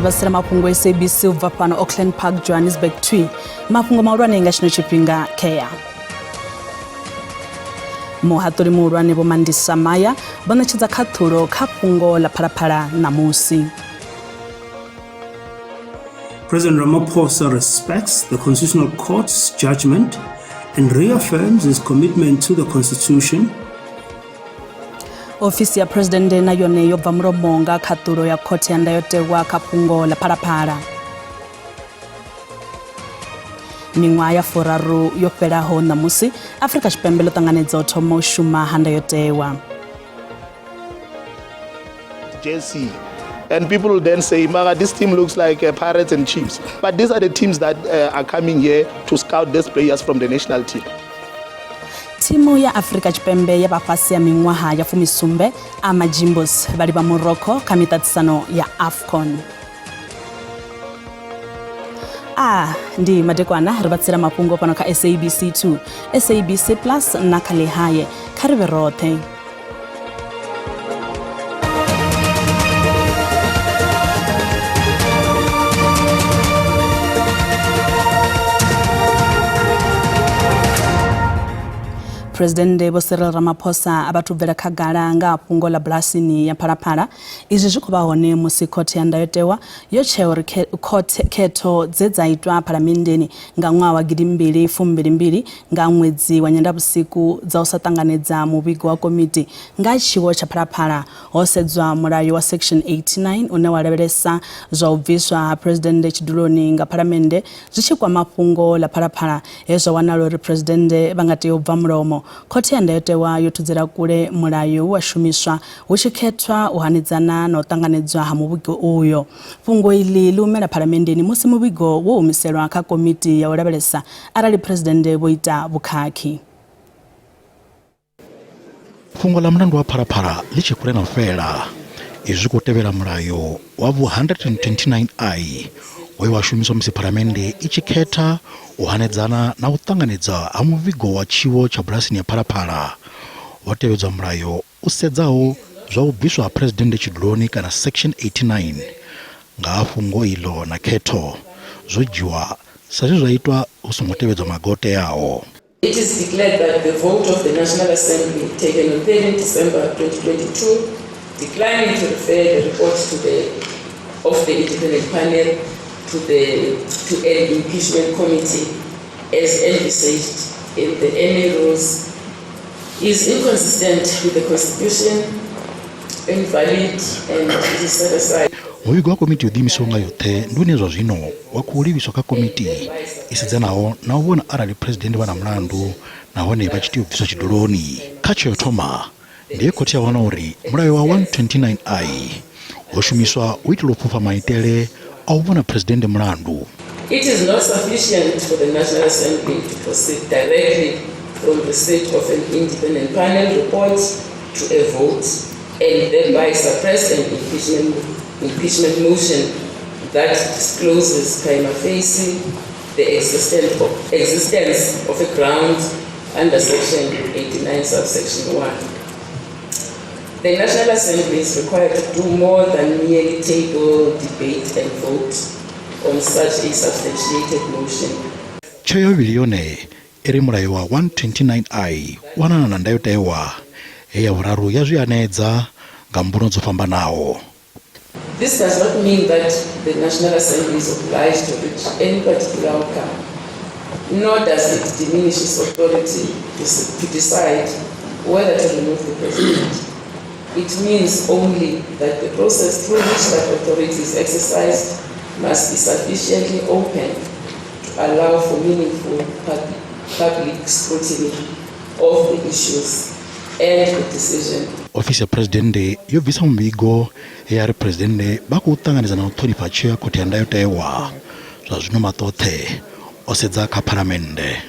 basira mafhungo SABC ubva pano Auckland Park Johannesburg twi mafhungo mahulwane nga tshino tshifhinga kea muhaṱuli muhulwane Vho Mandisa Maya vho ṋetshedza khaṱhulo kha fhungo ḽa Phalaphala ṋamusi. President Ramaphosa respects the Constitutional Court's judgment and reaffirms his commitment to the Constitution. Ofisi ya President na yone yo bva mulomo nga khaṱhulo ya khothe ya ndayotewa kha fhungo ḽa Phalaphala. Miṅwaha ya 4 yo fhelaho ṋamusi Afrika Tshipembe ḽo ṱanganedza u thoma u shuma ha ndayotewa. JC. And people will then say, Maga, this team looks like Pirates and Chiefs. But these are the teams that are coming here to scout these players from the national team. Timu ya Afrika Tshipembe ya vhafhasi ya miṅwaha ya 17 Amajimbos vhali vha Morocco kha miṱaṱisano ya AFCON. Ndi madekwana ri batsira mafhungo pano kha SABC2, SABC Plus na kha Lehaye kha ri vhe roṱhe. President Vho Cyril Ramaphosa abathu bvela khagala nga fhungo ḽa bulasini ya Phalaphala. Izwi zwi khou vha hone musi khothe ya ndayotewa yo tshea uri khetho dze dza itwa phalamenndeni nga ṅwaha wa 2022 nga ṅwedzi wa Nyendavhusiku dza u sa ṱanganedza muvhigo wa komiti nga tshiwo tsha Phalaphala ho sedzwa mulayo wa section 89 une wa lavhelesa zwa u bviswa ha president tshiduloni nga phalamennde zwi tshi kwama fhungo ḽa Phalaphala hezwo wanala uri president vha nga tea u bva mulomo. Khothe ya ndayotewa yo thudzela kule mulayo wa shumiswa hu tshi khethwa u hanedzana na u ṱanganedzwa ha muvhigo uyo. Fhungo iḽi ḽi humela phalamennde musi muvhigo wo humiselwa kha komiti ya u lavhelesa arali president vho ita vhukhakhi. Fhungo ḽa mulandu wa Phalaphala ḽi tshi kule na u fhela izwi khou tevhela mulayo wa 129I we wa shumiswa musi phalamennde i tshi khetha u hanedzana na u ṱanganedza ha muvhigo wa tshiwo tsha bulasini ya Phalaphala. Ho tevhedzwa mulayo u sedzaho zwa u bviswa ha president tshiduloni kana section 89 nga fhungo iḽo na khetho zwo dzhiwa sa zwe zwa itwa hu songo tevhedzwa maga o teaho. It is declared that the vote of the National Assembly taken on 3 December 2022 declining to refer the report of the independent panel to an impeachment committee as envisaged in the NA rules is inconsistent with the Constitution, invalid, and it is set aside. Muvhigo wa komiti yo ḓiimisaho nga yoṱhe ndi une zwa zwino wa khou livhiswa kha komiti i sedzanaho na u vhona arali president vha na mulandu nahone vha tshi tea u bviswa tshiduloni. Kha tsho thoma ndiye khothe ya wana uri mulayo wa 129I ho shumiswa u itela u pfufha maitele a u vhona president mulandu. It is not sufficient for the National Assembly to proceed directly from the receipt of an independent panel report to a vote and thereby suppress an impeachment motion that discloses prima facie the existence of a ground under section 89 subsection 1. The National Assembly is required to do more than merely table, debate and vote on such a substantiated motion. Tsho vhili yone iri mulayo wa 129I wanana na ndayotewa ya vhuraru ya zwi anedza nga mbuno dzo fhambanaho. This does not mean that the National Assembly is obliged to reach any particular outcome, nor does it diminish its authority to decide whether to remove the president. It means only that the process through which that authority is exercised must be sufficiently open to allow for meaningful public scrutiny of the issues and the decision. Ofisi ya president yo bvisa muvhigo ya ri president vha khou ṱanganedza na u ṱhonifha tsheo ya khothe ya ndayotewa zwa zwino maṱoṱhe o sedza kha phalamennde.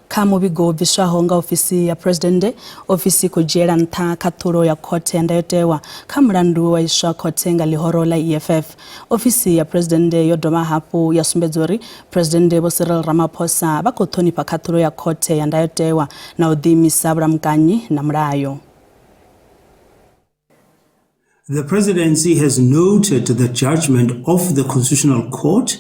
Kha muvhigo wo bviswaho nga ofisi ya president, ofisi khou dzhiela nṱha khaṱhulo ya khothe ya ndayotewa kha mulandu wa iswa khothe nga ḽihoro ḽa EFF. Ofisi ya president yo dovha hafhu ya sumbedza uri president Vho Cyril Ramaphosa vha khou ṱhonifha khaṱhulo ya khothe ya ndayotewa na u ḓiimisa vhulamukanyi na mulayo. The presidency has noted the judgment of the Constitutional Court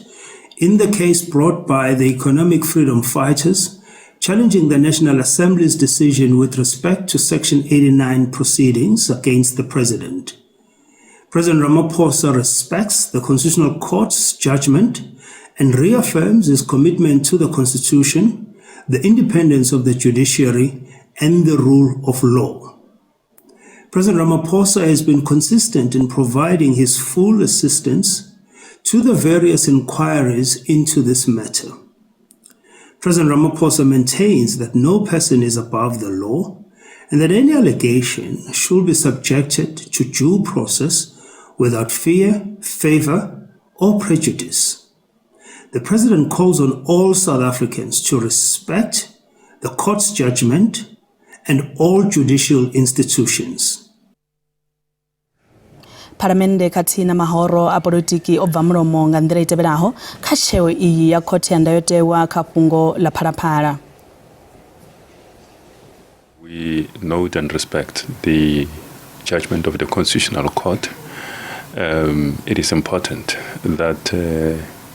in the case brought by the economic freedom fighters challenging the National Assembly's decision with respect to Section 89 proceedings against the president. President Ramaphosa respects the Constitutional Court's judgment and reaffirms his commitment to the Constitution, the independence of the judiciary, and the rule of law. President Ramaphosa has been consistent in providing his full assistance to the various inquiries into this matter. President Ramaphosa maintains that no person is above the law and that any allegation should be subjected to due process without fear, favor, or prejudice. The President calls on all South Africans to respect the court's judgment and all judicial institutions. Paramende kati na mahoro a politiki obva mulomo nga nḓila i tevhelaho kha tsheo iyi ya khothe ya ndayotewa kha fhungo la Phalaphala. We note and respect the judgment of the Constitutional Court. It is important that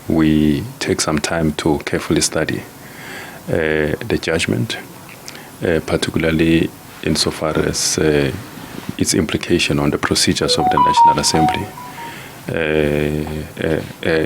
we take some time to carefully study the judgment, particularly insofar as its implication on the procedures of the National Assembly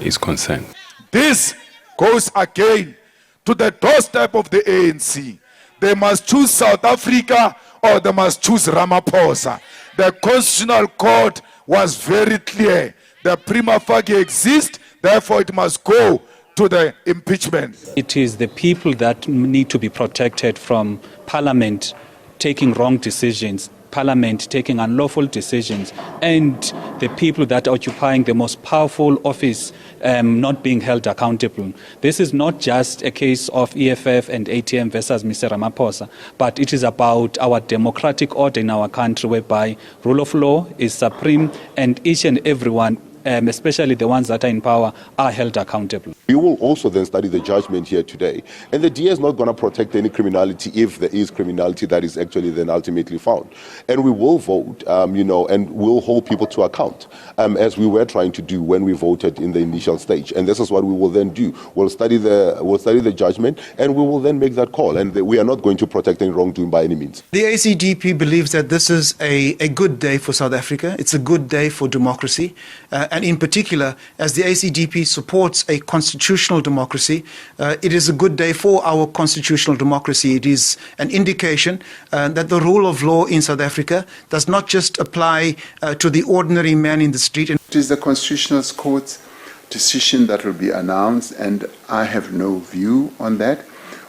is concerned. This goes again to the doorstep of the ANC. They must choose South Africa or they must choose Ramaphosa. The Constitutional Court was very clear. The prima facie exists, therefore it must go to the impeachment. It is the people that need to be protected from Parliament taking wrong decisions, Parliament taking unlawful decisions, and the people that are occupying the most powerful office not being held accountable. This is not just a case of EFF and ATM versus Mr. Ramaphosa, but it is about our democratic order in our country whereby rule of law is supreme and each and everyone, especially the ones that are in power, are held accountable. We will also then study the judgment here today. And the DA is not going to protect any criminality if there is criminality that is actually then ultimately found. And we will vote, and we'll hold people to account, as we were trying to do when we voted in the initial stage. And this is what we will then do. We'll study the judgment, and we will then make that call. And we are not going to protect any wrongdoing by any means. The ACDP believes that this is a good day for South Africa. It's a good day for democracy. And in particular, as the ACDP supports a constitutional democracy, it is a good day for our constitutional democracy. It is an indication that the rule of law in South Africa does not just apply to the ordinary man in the street. It is the Constitutional Court's decision that will be announced, and I have no view on that.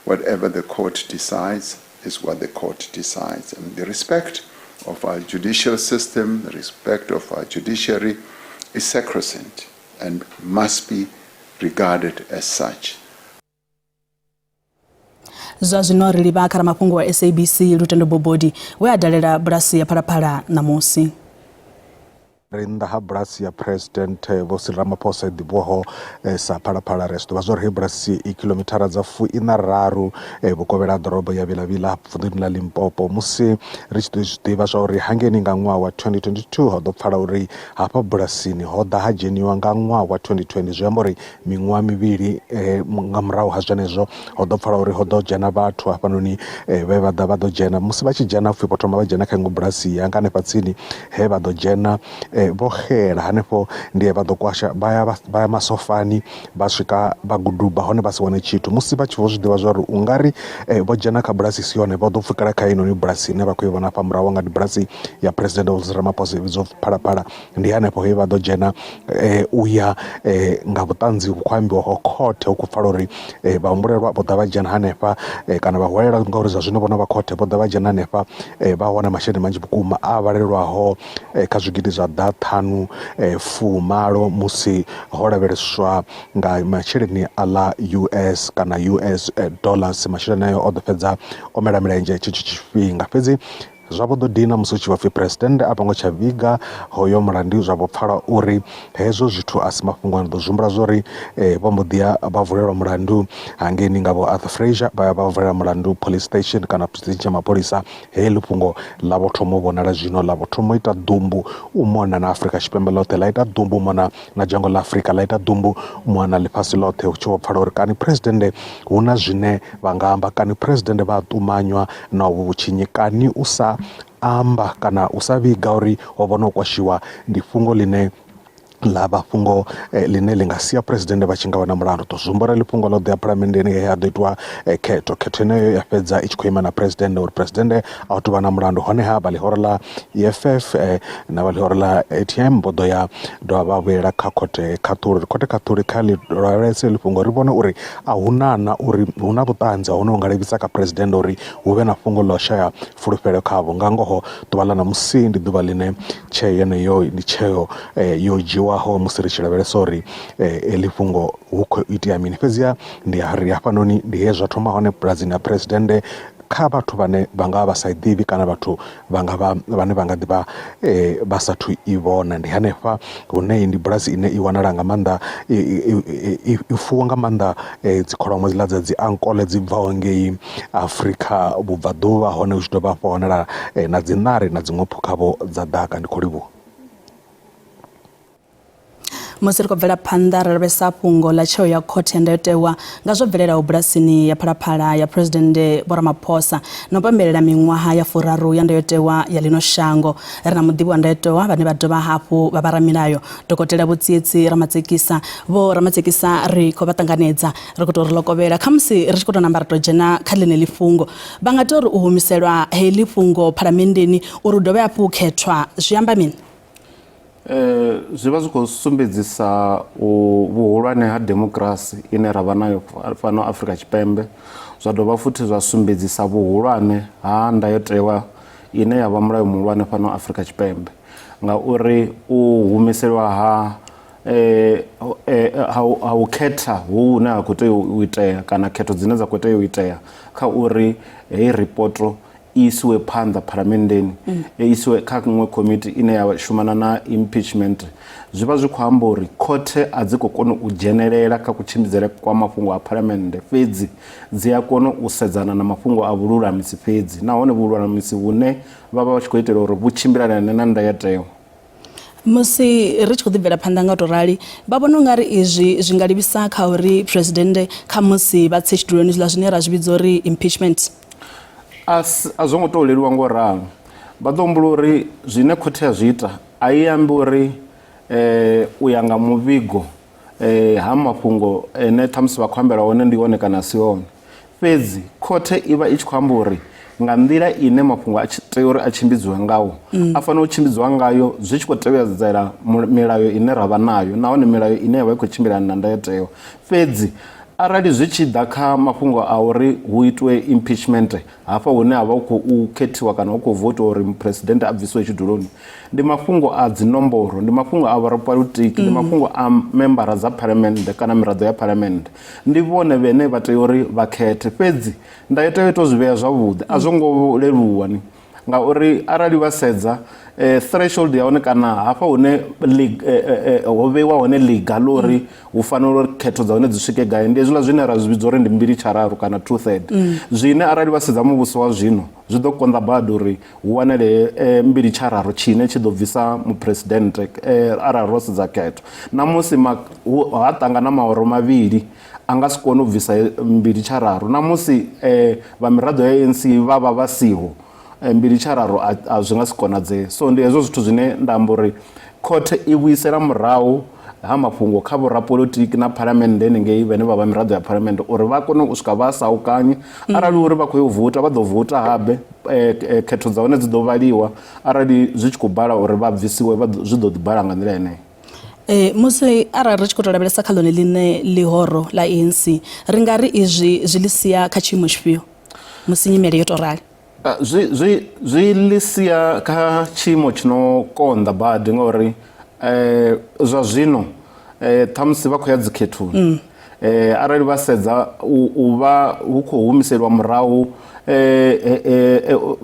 Whatever the court decides is what the court decides. And the respect of our judicial system, the respect of our judiciary is sacrosanct and must be regarded as such. Zwazwino ri livha kha mafhungo wa SABC Lutendo Bobodi we adalela bulasi ya Phalaphala namusi. Rinda ha bulasi ya President Vho Cyril Ramaphosa diboho sa Phalaphala resto vha zwo bulasi I kilometara dza 43 vhukovhela ḓorobo ya Vilavila vunḓuni ḽa Limpopo musi ri tshi ḓivha zwa uri hangeni nga ṅwaha wa 2022 ho ḓo pfala uri hafha bulasini ho ḓa ha dzheniwa nga ṅwaha wa 2020 zwi amba uri miṅwaha mivhili nga murahu ha zwenezwo ho ḓo pfala uri ho ḓo dzhena vhathu hafhanoni vhe vha ḓo dzhena musi vha tshi dzhena pfhi thoma vha dzhena kha iṅwe bulasi ya nga hanefha tsini he vha ḓo dzhena vho xela hanefho ndi vha ḓo kwasha vha ya masofani vha swika vha guduba hone vha si wane tshithu musi vha tshi vho zwiḓivha zwa uri ungari vho dzhena kha bulasi si yone vha ḓo pfukela kha inoni bulasi ine vha khou I vhona fha murahu nga bulasi ya President Vho Cyril Ramaphosa vhidzo Phalaphala ndi hanefho he vha ḓo dzhena uya nga vhuṱanzi vhu khou ambiwa ho khothe hu khou pfala uri vha humbulelwa vho ḓa vha dzhena hanefha kana vha hwelela ngauri zwa zwino vhona vha khothe vho ḓa vha dzhena hanefha vha wana masheleni manzhi vhukuma a vhalelwaho kha zwigidi zwa ḓaṱhanu fumalo musi ho lavheleswa nga masheleni a la US kana US dollars masheleni ayo o ḓo fhedza o mela milenzhe tshetsho tshifhinga fhedzi zwavho ḓo dina musi tshi vha pfi president a vhango tsha vhiga hoyo mulandu zwavho pfala uri hezwo zwithu a si mafhungo a ḓo zhumbula zwori vho mbo ḓi ya vha vulelwa mulandu hangeni nga vho Arthur Fraser vha ya vha vulela mulandu police station kana station tsha mapholisa heḽi fhungo ḽa vho thoma u vhonala zwino ḽa vho thoma u ita ḓumbu u mona na Afrika Tshipembe ḽoṱhe ḽa ita ḓumbu mona na dzhango ḽa Afrika ḽa ita ḓumbu mona ḽifhasi ḽoṱhe hu tshi vho pfala uri kani president hu na zwine vha nga amba kani president vha a ṱumanywa na uvhu vhutshinyi kani u sa amba kana u sa vhiga uri ho vhona u kwashiwa ndi fhungo ḽine la vha fhungo line li nga sia president vha tshi nga wana mulandu to zumbora ḽi fhungo ḽo ḓi ya phalamennde he ya ḓo itwa khetho heneyo ya fhedza i tshi khou ima na president uri president a tou vha na mulandu honeha vha ḽihoro ḽa EFF na vha ḽihoro ḽa ATM vho ḓo ya dovha vha vhuela kha khothe khaṱhuli kha ḽi lwalese ḽi fhungo ri vhone uri a huna na uri hu na vhuṱanzi a huna u nga livhisa kha president uri hu vhe na fhungo ḽo shaya fulufhelo khavho nga ngoho ḓuvha ḽa namusi ndi ḓuvha ḽine tsheo yeneyo ndi tsheo yo dzhiwa ho musi ri tshi lavhelesa uri eḽi fhungo hu khou itea mini fhedziha ndi ri hafhanoni ndi he zwa thoma hone buladzini ya president kha vhathu vhane vha nga vha sa i ḓivhi kana vhathu vhane vha nga ḓivha vha sathu i vhona ndi hanefha hune ndi bulasi ine i wanala nga maanḓa i fuwa nga maanḓa dzi kholomo dziḽa dza dzi ankole dzi bvaho ngei Afrika vhubvaḓuvha hone hu tshi dovha hafha wanala na dzi ṋari na dziṅwe phukhavho dza ḓaka ndi khou livhuwa. musi ri khou bvela phanḓa ri lavhelesa fhungo ḽa tsheo ya khothe ya ndayotewa nga zwo bvelelaho bulasini ya Phalaphala ya President Vho Ramaphosa na u pembelela miṅwaha ya 4 ya ndayotewa ya ḽino shango. Ri na muḓivhi wa ndayotewa vhane vha dovha hafhu vha vharamilayo Dokotela Vhutsietsi Ramatsekisa. Vho Ramatsekisa ri khou vha ṱanganedza ri khou tou ri lokovhela kha musi ri tshi khou tou namba ri tou dzhena kha ḽeneḽi fhungo vha nga tou ri u humiselwa heḽi fhungo phalamennde uri u dovhe hafhu u khethwa zwi amba mini? Zwi vha zwi khou sumbedzisa vhuhulwane ha demokirasi ine ra vha nayo fhano Afrika Tshipembe. Zwa dovha futhi zwa sumbedzisa vhuhulwane ha ndayotewa ine ya vha mulayo muhulwane fhano Afrika Tshipembe ngauri u humiselwa ha u khetha hune ha khou tea u itea kana khetho dzine dza khou tea u itea kha uri heyi ripoto isiwe phanḓa phalamennde isiwe kha iṅwe komiti ine ya shumana na impeachment. Zwi vha zwi khou amba uri khothe a dzi khou kona u dzhenelela kha kutshimbidzele kwa mafhungo a phalamennde fhedzi dzi a kona u sedzana na mafhungo a vhululamisi fhedzi nahone vhululamisi vhune vha vha tshi khou itela uri vhu tshimbilelane na ndayotewa. Musi ri tshi khou ḓibvela phanḓa nga u tou rali vha vhona u nga ri izwi zwi nga livhisa kha uri president kha musi vha tse tshiduloni zwiḽa zwine ra zwi vhidza uri impeachment? A zwo ngo tou leluwa ngo ralo vha ḓo humbula uri zwine khothe ya zwi ita a i ambi uri u ya nga muvhigo ha mafhungo ene ṱhamusi vha khou ambela hone ndi one kana si one fhedzi khothe i vha i tshi khou amba uri nga nḓila ine mafhungo a tea uri a tshimbidziwe ngawo a fanela u tshimbidziwa ngayo zwi tshi khou tevhedzela milayo ine ra vha nayo nahone milayo ine ya vha i khou tshimbilana na ndayotewa fhedzi arali zwi tshi ḓa kha mafhungo a uri hu itwe impeachment hafha hune ha vha hu khou khethiwa kana hu khou votiwa uri president a bvisiwe tshiduloni ndi mafhungo a dzinomboro ndi mafhungo a vhorapolitiki ndi mafhungo a membara dza phalamennde kana miraḓo ya phalamennde ndi vhone vhane vha tea uri vha khethe fhedzi ndayotewa ito zwi vhea zwavhuḓi a zwo ngo leluwa ni ngauri arali vha sedza threshold ya hone kana hafha hune ho vheiwa hone liga ḽori hu fanela uri khetho dza hone dzi swike gai ndi hezwiḽa zwine ra zwi vhidza uri ndi 2/3 kana 2/3 zwine arali vha sedza muvhuso wa zwino zwi ḓo konḓa badi uri hu wanele 2/3 tshine tshi ḓo bvisa muphuresidennde arali ro sedza khetho namusi ha ṱangana mahoro mavhili a nga si kone u bvisa 2/3 namusi vha miraḓo ya ANC vha vha vha siho 2/3 a zwi nga si konadzee so ndi hezwo zwithu zwine nda amba uri khothe i vhuisela murahu ha mafhungo kha vhorapolitiki na phalamennde ngei vhane vha vha miraḓo ya phalamennde uri vha kone u swika vha saukanye arali uri vha khou yo vota vha ḓo vota habe khetho dza hone dzi ḓo vhaliwa arali zwi tshi khou bala uri vha bvisiwe zwi ḓo ḓi bala nga nḓila yeneyo. Musi arali ri tshi khou tou lavhelesa kha ḽone ḽine ḽihoro ḽa ANC ri nga ri izwi zwi ḽi sia kha tshiimo tshifhio musi nyimele yo tou rali? Zwi ḽi sia kha tshiimo tshino konḓa badi ngauri zwa zwino ṱhamusi vha khou ya dzikhethoni arali vha sedza u vha hu khou humiselwa murahu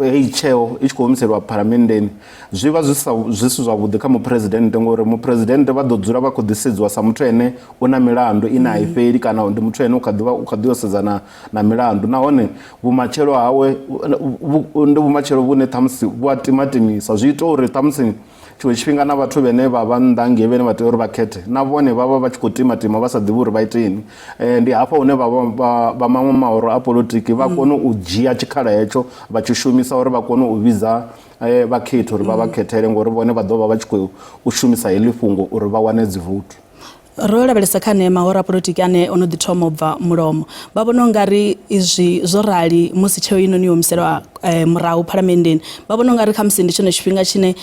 hei tsheo i tshi khou humiselwa phalamenndeni zwi vha zwi si zwavhuḓi kha muphuresidennde ngori muphuresidennde vha ḓo dzula vha khou ḓisedziwa sa muthu ene u na milandu ine a i fheli kana ndi muthu ene u kha ḓi yo sedzana na milandu nahone vhumatshelo hawe ndi vhumatshelo vhune ṱhamusi vhu a timatimisa zwi ita uri ṱhamusi tshiṅwe tshifhinga na vhathu vhene vha vha nnḓa hangei vhene vha tea uri vha khethe na vhone vha vha vha tshi khou timatima vha sa ḓivhi uri vha iteni ndi hafha hune vha maṅwe mahoro a polotiki vha kone u dzhia tshikhala hetsho vha tshi shumisa uri vha kone u vhidza vhakhethi uri vha vha khethele ngori vhone vha ḓo vha vha tshi khou shumisa heḽi fhungo uri vha wane dzivotu. Ro lavhelesa kha ne mahoro a polotiki ane ono ḓi thoma u bva mulomo vha vhona ungari izwi zwo rali musi tsheo ino ni humiselwa murahu phalamenndeni vha vhona ungari kha musi ndi tshone tshifhinga tshine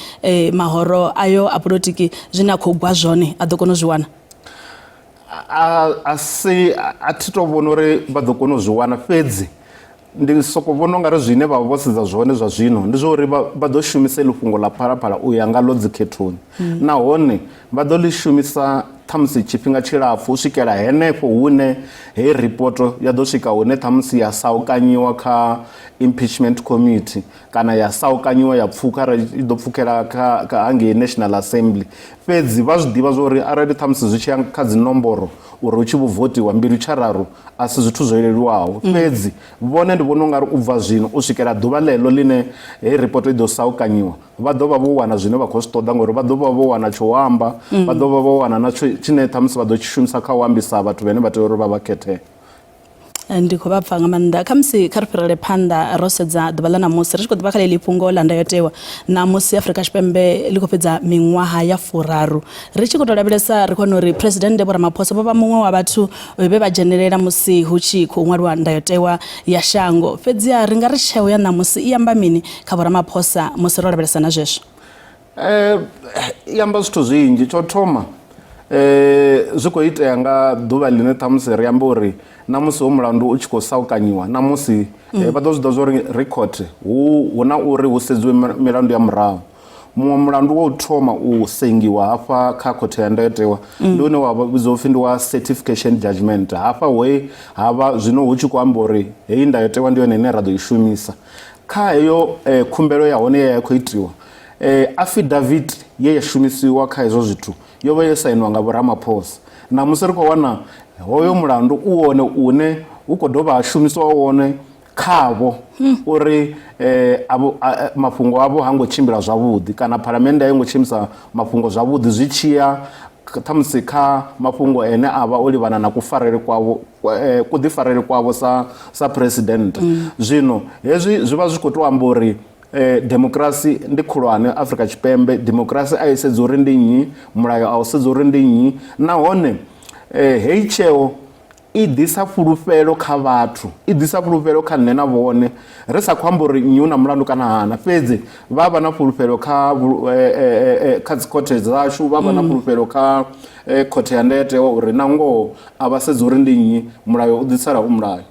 mahoro ayo a polotiki zwine a khou gwa zwone a ḓo kona u zwi wana? A thi to vhona uri vha ḓo kona u zwi wana fhedzi ndi soko vhona ungari zwine vha vho sedza zwone zwa zwino ndi zwa uri vha ḓo shumisa iḽi fhungo ḽa phalaphala u ya nga ḽo dzikhethoni nahone vha ḓo ḽi shumisa ṱhamusi tshifhinga tshilapfu u swikela henefho hune heyi ripoto ya ḓo swika hune ṱhamusi ya saukanyiwa kha impeachment committee kana ya saukanyiwa ya pfukha i ḓo pfukela kha hangei National Assembly fhedzi vha zwi ḓivha zwori arali ṱhamusi zwi tshi ya kha dzi nomboro uri hu tshi vho votiwa mbili tshararu a si zwithu zwo leluwaho fhedzi vhone ndi vhona ungari u bva zwino u swikela ḓuvha ḽeḽo ḽine heyi ripoto i ḓo saukanyiwa vha ḓo vha vho wana zwine vha khou zwi ṱoḓa ngori vha ḓo vha vho wana tsho amba vha ḓo vha vho wana na tshine ṱhamusi vha ḓo tshi shumisa kha u ambisa vhathu vhane vha tea uri vha vha khethe. Ndi khou vha pfa nga maanḓa kha musi kha ri fhirele phanḓa ro sedza ḓuvha ḽa ṋamusi ri tshi khou ḓivha kha ḽeḽi fhungo ḽa ndayotewa ṋamusi Afrika Tshipembe ḽi khou fhedza miṅwaha ya 4 ri tshi khou tou lavhelesa ri khou uri President Vho Ramaphosa vho vha muṅwe wa vhathu vhe vha dzhenelela musi hu tshi khou ṅwaliwa ndayotewa ya shango fhedziha ri nga ri tsheo ya ṋamusi i amba mini kha Vho Ramaphosa musi ro lavhelesa na zwezwo? I amba zwithu zwinzhi tsho thoma zwi khou itea nga ḓuvha ḽine ṱhamusi ri amba uri na musi ho mulandu u tshi khou saukanyiwa na musi vha ḓo zwi ḓa zwa uri record hu na uri hu sedziwe milandu ya murahu muṅwe mulandu wa u thoma u sengiwa hafha kha khothe ya ndayotewa ndi une wa vhidzwa upfhi ndi wa certification judgment hafha he havha zwino hu tshi khou amba uri heyi ndayotewa ndi yone ine ra ḓo i shumisa kha heyo khumbelo ya hone ya khou itiwa affidavit ye ya shumisiwa kha hezwo zwithu yo vha yo sainiwa nga Vho Ramaphosa na musi ri khou wana hoyo mulandu u wone une u khou dovha a shumiswa wone khavho uri mafhungo avho ha ngo tshimbila zwavhuḓi kana phalamennde a yo ngo tshimbisa mafhungo zwavhuḓi zwi tshiya ṱhamusi kha mafhungo ene a vha o livhana na kuḓifarele kwavho sa president zwino hezwi zwi vha zwi khou tou amba uri demokrasi ndi khulwane Afrika Tshipembe demokrasi a i sedza uri ndi nnyi mulayo a u sedza uri ndi nnyi nahone heyi tsheo i ḓisa fhulufhelo kha vhathu i ḓisa fhulufhelo kha nṋe na vhone ri sa khou amba uri nnyi u na mulandu kana hana fhedzi vha vha na fhulufhelo kha dzikhothe dzashu vha vha na fhulufhelo kha khothe ya ndayotewa uri na ngoho a vha sedza uri ndi nnyi mulayo u ḓisala u mulayo.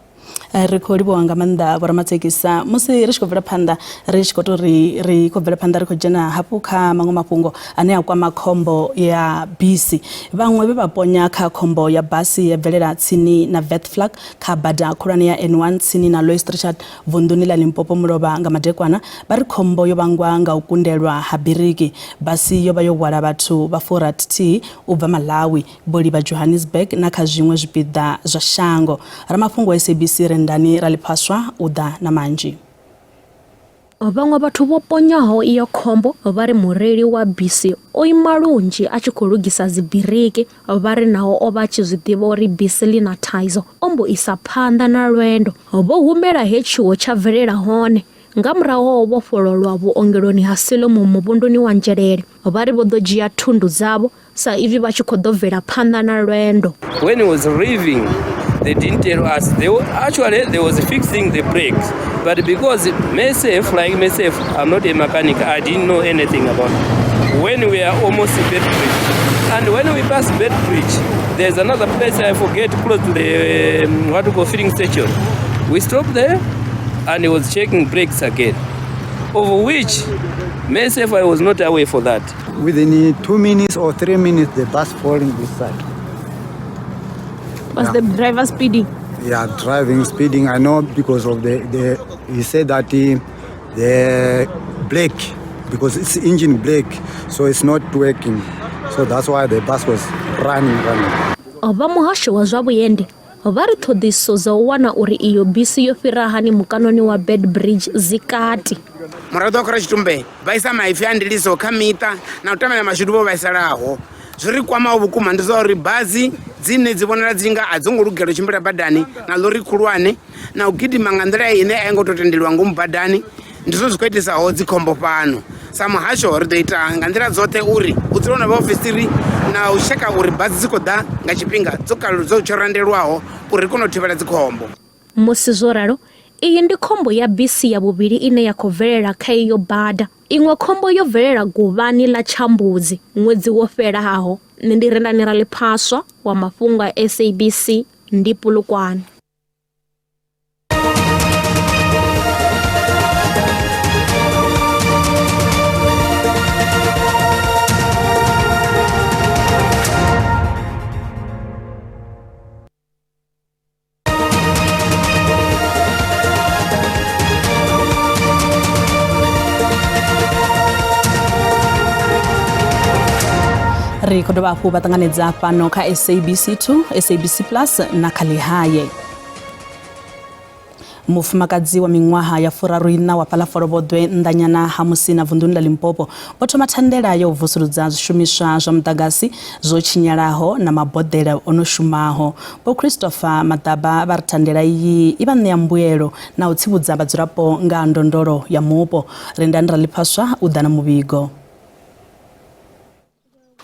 Ri khou livhuwa nga maanḓa Vho Ramathekisa musi ri tshi khou bvela phanḓa ri tshi khou tou ri khou bvela phanḓa ri khou dzhena hafhu kha maṅwe mafhungo ane a kwama khombo ya bisi vhaṅwe vhe vha ponya kha khombo ya basi ya bvelela tsini na Witflag kha bada khulwane ya N1 tsini na Louis Trichardt vunḓuni ḽa Limpopo mulovha nga madekwana vha ri khombo yo vhangwa nga u kundelwa ha biriki basi yo vha yo hwala vhathu vha 4 u bva Malawi Bolivia Johannesburg na kha zwiṅwe zwipiḓa zwa shango ramafhungo wa SABC Ndani Raliphaswa uda na manji. Vhaṅwe vhathu vho ponyaho iyo khombo vha ri mureili wa bisi o ima lunzhi a tshi khou lugisa dzibiriki vha ri naho o vha tshi zwi ḓivha uri bisi ḽi na thaidzo ombo isa phanḓa na lwendo vho humela he tshiwo tsha bvelela hone nga murahu ho vhofhololwa vhuongeloni ha Siloam muvhunduni wa Njelele vha ri vho ḓo dzhia thundu dzavho sa izwi vha tshi khou ḓo bvela phanḓa na lwendo. When he was leaving, they didn't tell us. They was fixing the brakes, but because myself, I'm not a mechanic. I didn't know anything about it. When we are almost at Bedford, and when we pass Bedford, there's another place I forget close to the filling station. We stopped there, and he was checking brakes again, of which myself I was not aware for that. Within 2 minutes or 3 minutes, the bus falling this side. Was the driver speeding? Yeah, driving, speeding. I know because of he said that the brake, because it's engine brake, so it's not working. So that's why the bus was running. Vha muhasho wa zwa vhuendi vha ri ṱhoḓiso dza u wana uri iyo bisi yo fhira hani mukanoni wa Bedbridge zikati. Muraḓo wa khora Tshitumbe vha isa maipfi a ndiliso kha miṱa na u tamela mashudu vho vhaisalaho. Zwi ri kwamaho vhukuma ndi zwa uri bazi dzine dzi vhonala dzi nga a dzi ngo lugela u tshimbila badani na lori khulwane na u gidima nga nḓila ine a ngo to tendeliwa ngomu badani ndi zwo khou itisaho dzikhombo fhano. Sa muhasho ri ḓo ita nga nḓila dzoṱhe uri u dzule na vhaofisiri na u sheka uri bazi dzi khou ḓa nga tshifhinga dzo tshorandelwaho uri kone u thivhela dzikhombo. Musi zwo ralo, iyi ndi khombo ya bisi ya vhuvhili ine ya khou bvelela kha iyo bada. Iṅwe khombo yo bvelela guvhani ḽa Tshambuzi ṅwedzi wo fhelaho. Nṋe ndi Rendani Raliphaswa wa mafhungo a SABC ndi Polokwane. Ri khou dovha hafhu vha ṱanganedza fhano kha SABC2, SABC Plus na kha Lihaye. Mufumakadzi wa miṅwaha ya 34 wa fhaḽa Folovodwe nnḓanyana ha Musina vunḓuni ḽa Limpopo o thoma thandela ya u vusuludza zwishumiswa zwa muḓagasi zwo tshinyalaho na maboḓelo ono shumaho. Vho Christopher Maḓaba vha ri thandela iyi i vha ṋea mbuelo na u tsivhudza vhadzulapo nga ndondolo ya mupo. Rendani Raliphaswa u ḓa na muvhigo.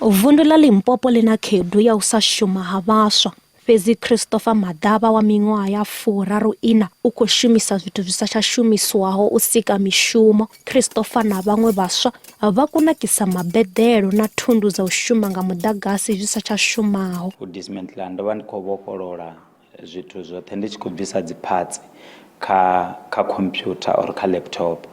Vundu ḽa Limpopo lina khaedu ya u sa shuma ha vhaswa. Fhedzi Christopher Maḓaba wa miṅwaha ya 34 u khou shumisa zwithu zwi sa tsha shumiswaho u sika mishumo. Christopher na vhaṅwe vhaswa vha kunakisa mabeḓelo na thundu dza u shuma nga muḓagasi zwi sa tsha shumaho. U dismantle ndo vha ndi khou vhofholola zwithu zwoṱhe ndi tshi khou bvisa dzi parts kha computer or kha laptop.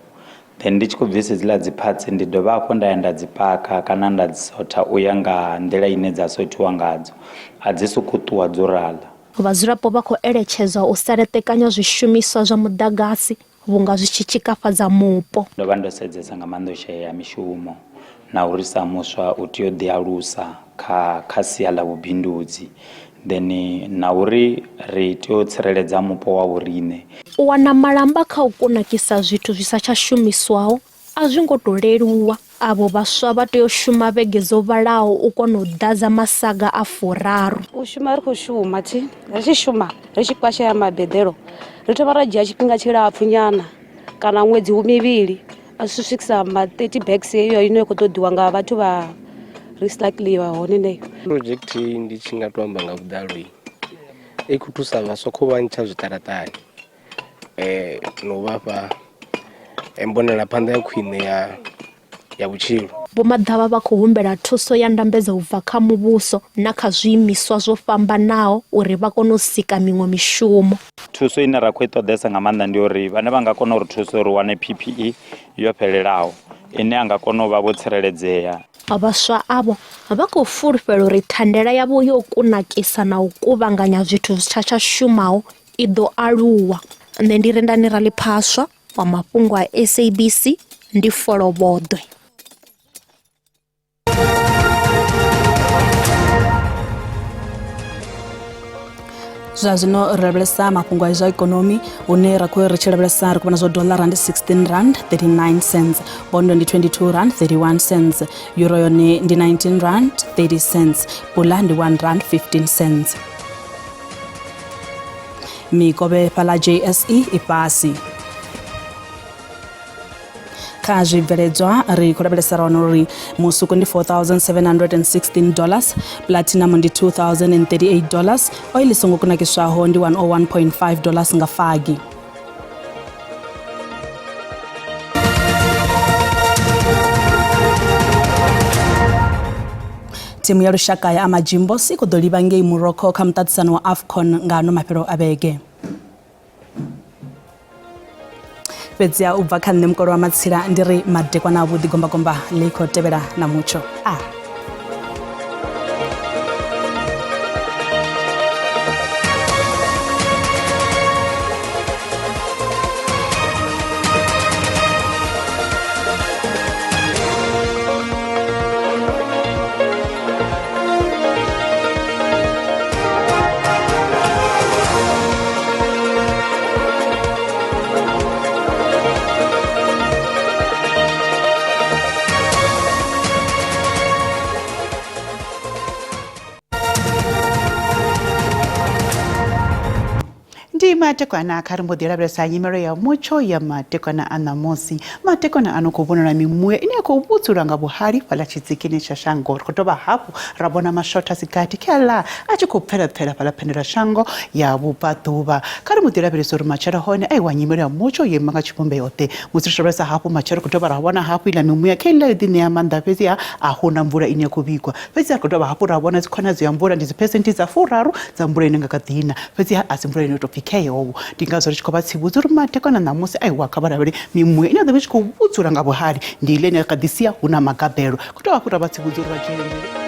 Then ndi tshi khou bvisa dziḽa dzi parts ndi dovha hafhu nda ya nda dzi paka kana nda dzi sotha u ya nga nḓila ine dza sothiwa ngadzo. A dzi sokou ṱuwa dzo rala. Vhadzulapo vha khou eletshedzwa u sa letekanya zwishumiswa zwa muḓagasi vhunga zwi tshi tshikafhadza mupo. Ndo vha ndo sedzesa nga maanḓa u shaya mishumo na uri sa muswa u tea u ḓi alusa kha sia ḽa vhubindudzi. Then na uri ri tea u tsireledza mupo wa vhoriṋe. U wana malamba kha u kunakisa zwithu zwi sa tsha shumiswaho a zwi ngo to leluwa. Avo vhaswa vha tea u shuma vhege dzo vhalaho u kona u ḓadza masaga a 4. U shuma ri khou shuma ri tshi shuma ri tshi kwashaya mabeḓelo ri thoma ra dzhia tshifhinga tshilapfu nyana kana ṅwedzi mivhili a zwi swikisa ma 30 bags eyo ine ya khou ṱoḓiwa nga vhathu vha recycliwa hone neyo. Project ndi tshi nga to amba nga vhuḓalo i khou thusa vhaswa kho vhantsha zwiṱaraṱani no vhafha mbonela phanḓa ya khwine ya vhutshilo. Vho Maḓaba vha khou humbela thuso ya ndambedzo u bva kha muvhuso na kha zwiimiswa zwo fhambanaho uri vha kone u sika miṅwe mishumo. Thuso ine ra khou i ṱoḓesa nga maanḓa ndi uri vhane vha nga kona uri thuso uri wane PPE yo fhelelaho ine anga kona u vha vho tsireledzea. Vhaswa avo vha khou fulufhela uri thandela yavho yo kunakisa na u kuvhanganya zwithu zwi tsha shumaho i ḓo aluwa. Nṋe ndi Rendani Raliphaswa wa mafhungo a SABC ndi Folovodwe. Zwa zwino ri lavhelesa mafhungo a zwa ikonomi hune ra khou ri tshi lavhelesa ri khou vhona zwa dollar ndi 16 rand 39 cents, bondo ndi 22 rand 31 cents, euro yone ndi 19 rand 30 cents, pula ndi 1 rand 15 cents. Mikovhe fhala JSE i fhasi. Kha zwibveledzwa ri khou lavhelesa rona uri musuku ndi $4,716, platinum ndi $2,038, oil songo kunakiswaho ndi $101.5 nga fagi. Timu ya lushaka ya Amajimbo si khou ḓo livha ngei Morocco kha muṱaṱisano wa AFCON nga ano mafhelo a vhege. Fhedzi u bva kha nṋe mukolo wa matsila ndi ri madekwana a vhuḓi gombagomba ḽi khou tevhela na mutsho. ndi matekwana khari mbodirabiresa nyimero ya mucho ya matekwana anamosi matekwana anokuvonera mimuya ine kubutsura nga buhari pala chitsikini cha shango kutoba hapo rabona mashota sikati kala achikupfera pala penera shango ya bupatuba khari mbodirabiresa rumachara hone ai wanyimero ya mucho yemanga chipombe yote musirabiresa hapo machara kutoba rabona hapo ila mimuya kila idini ya manda pezi ya ahuna mvura ine kubikwa pezi ya kutoba hapo rabona zikona za mvura ndizi percent za furaru za mvura ine ngakatina pezi ya asimvura ine topikeyo tingazo richikoba tsibudzura matekwana namusi ai wakabarabere mimwe ine ndabishiko budzura ngabo hari ndile ne kadisia una magabero kutoba kutoba tsibudzura vachende